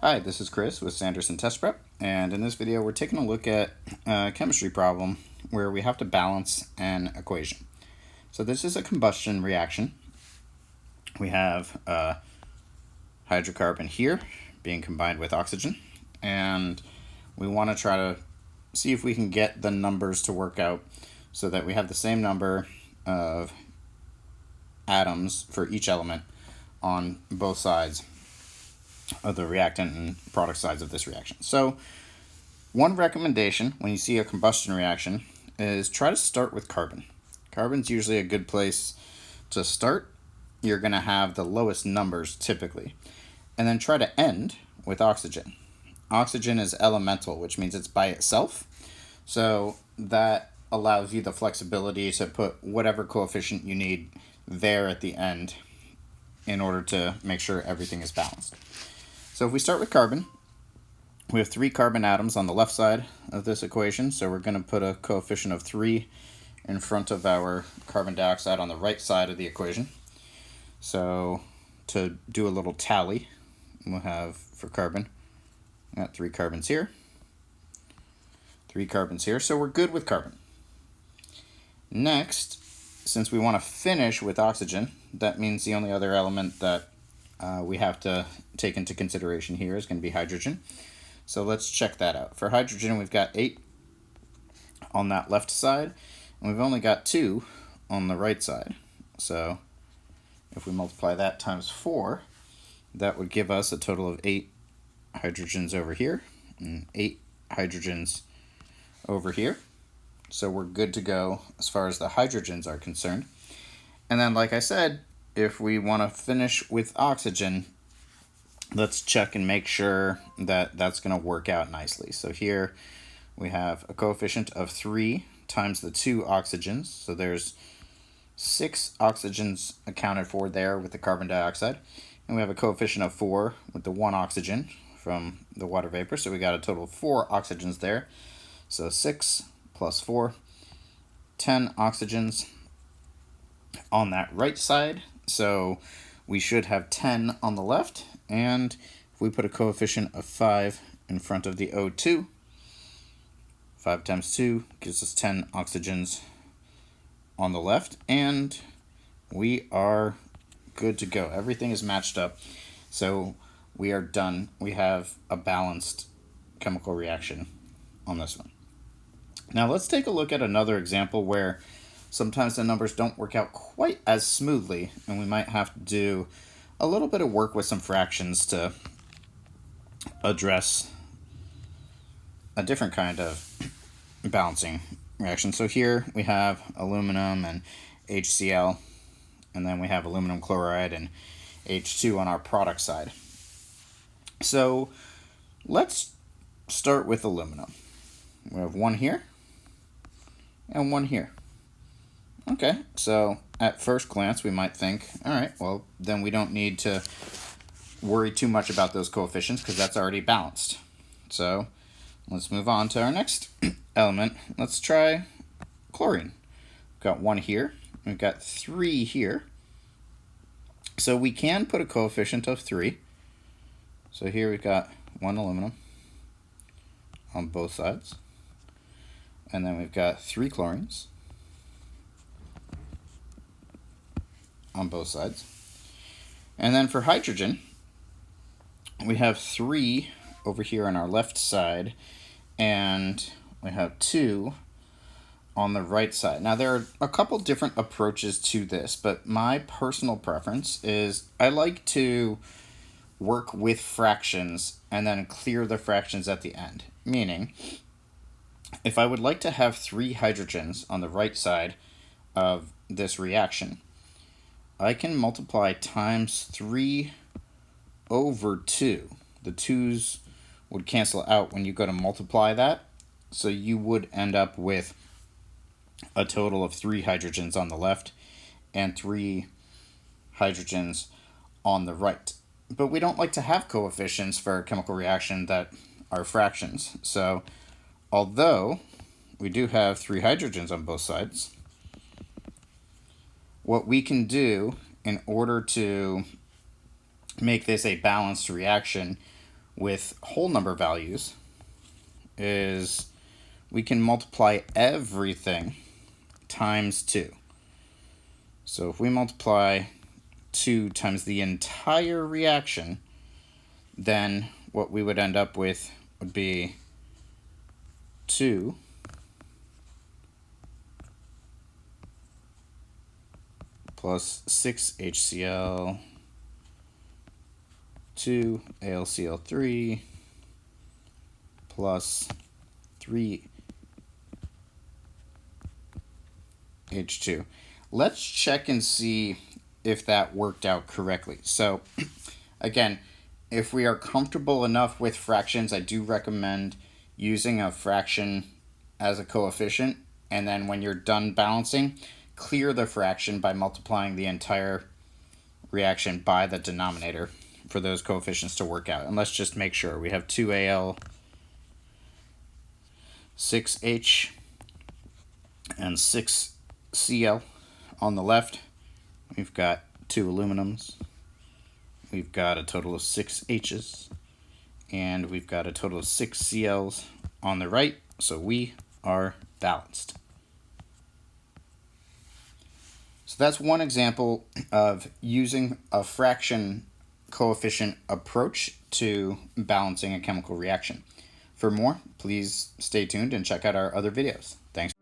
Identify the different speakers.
Speaker 1: Hi, this is Chris with Sanderson Test Prep, and in this video we're taking a look at a chemistry problem where we have to balance an equation. So this is a combustion reaction. We have hydrocarbon here being combined with oxygen, and we want to try to see if we can get the numbers to work out so that we have the same number of atoms for each element on both sides of the reactant and product sides of this reaction. So one recommendation when you see a combustion reaction is try to start with carbon. Carbon's usually a good place to start. You're going to have the lowest numbers typically. And then try to end with oxygen. Oxygen is elemental, which means it's by itself. So that allows you the flexibility to put whatever coefficient you need there at the end in order to make sure everything is balanced. So if we start with carbon, we have 3 carbon atoms on the left side of this equation, so we're going to put a coefficient of 3 in front of our carbon dioxide on the right side of the equation. So to do a little tally, we'll have for carbon, we got 3 carbons here, 3 carbons here, so we're good with carbon. Next, since we want to finish with oxygen, that means the only other element that we have to take into consideration here is going to be hydrogen. So let's check that out. For hydrogen, we've got 8 on that left side, and we've only got 2 on the right side. So if we multiply that times 4, that would give us a total of 8 hydrogens over here and 8 hydrogens over here. So we're good to go as far as the hydrogens are concerned. And then, like I said, if we want to finish with oxygen, let's check and make sure that that's going to work out nicely. So here we have a coefficient of 3 times the 2 oxygens. So there's 6 oxygens accounted for there with the carbon dioxide. And we have a coefficient of 4 with the 1 oxygen from the water vapor. So we got a total of 4 oxygens there. So 6 plus 4, 10 oxygens on that right side. So we should have 10 on the left. And if we put a coefficient of 5 in front of the O2, 5 times 2 gives us 10 oxygens on the left. And we are good to go. Everything is matched up. So we are done. We have a balanced chemical reaction on this one. Now let's take a look at another example where sometimes the numbers don't work out quite as smoothly, and we might have to do a little bit of work with some fractions to address a different kind of balancing reaction. So here we have aluminum and HCl, and then we have aluminum chloride and H2 on our product side. So let's start with aluminum. We have 1 here and 1 here. Okay, so at first glance we might think, all right, well then we don't need to worry too much about those coefficients because that's already balanced. So let's move on to our next element. Let's try chlorine. We've got 1 here, we've got 3 here. So we can put a coefficient of 3. So here we've got 1 aluminum on both sides. And then we've got 3 chlorines on both sides. And then for hydrogen, we have 3 over here on our left side, and we have 2 on the right side. Now there are a couple different approaches to this, but my personal preference is I like to work with fractions and then clear the fractions at the end. Meaning, if I would like to have 3 hydrogens on the right side of this reaction, I can multiply times 3 over 2. The 2's would cancel out when you go to multiply that, so you would end up with a total of 3 hydrogens on the left and 3 hydrogens on the right. But we don't like to have coefficients for a chemical reaction that are fractions. So although we do have 3 hydrogens on both sides, what we can do in order to make this a balanced reaction, with whole number values is we can multiply everything times 2. So if we multiply 2 times the entire reaction, then what we would end up with would be 2 plus 6 HCl, 2 AlCl3 plus 3 H2. Let's check and see if that worked out correctly. So again, if we are comfortable enough with fractions, I do recommend using a fraction as a coefficient, and then when you're done balancing, clear the fraction by multiplying the entire reaction by the denominator for those coefficients to work out. And let's just make sure we have 2Al, 6H, and 6Cl on the left. We've got 2 aluminums. We've got a total of 6 H's, and we've got a total of 6 Cl's on the right, so we are balanced. So that's one example of using a fraction coefficient approach to balancing a chemical reaction. For more, please stay tuned and check out our other videos. Thanks.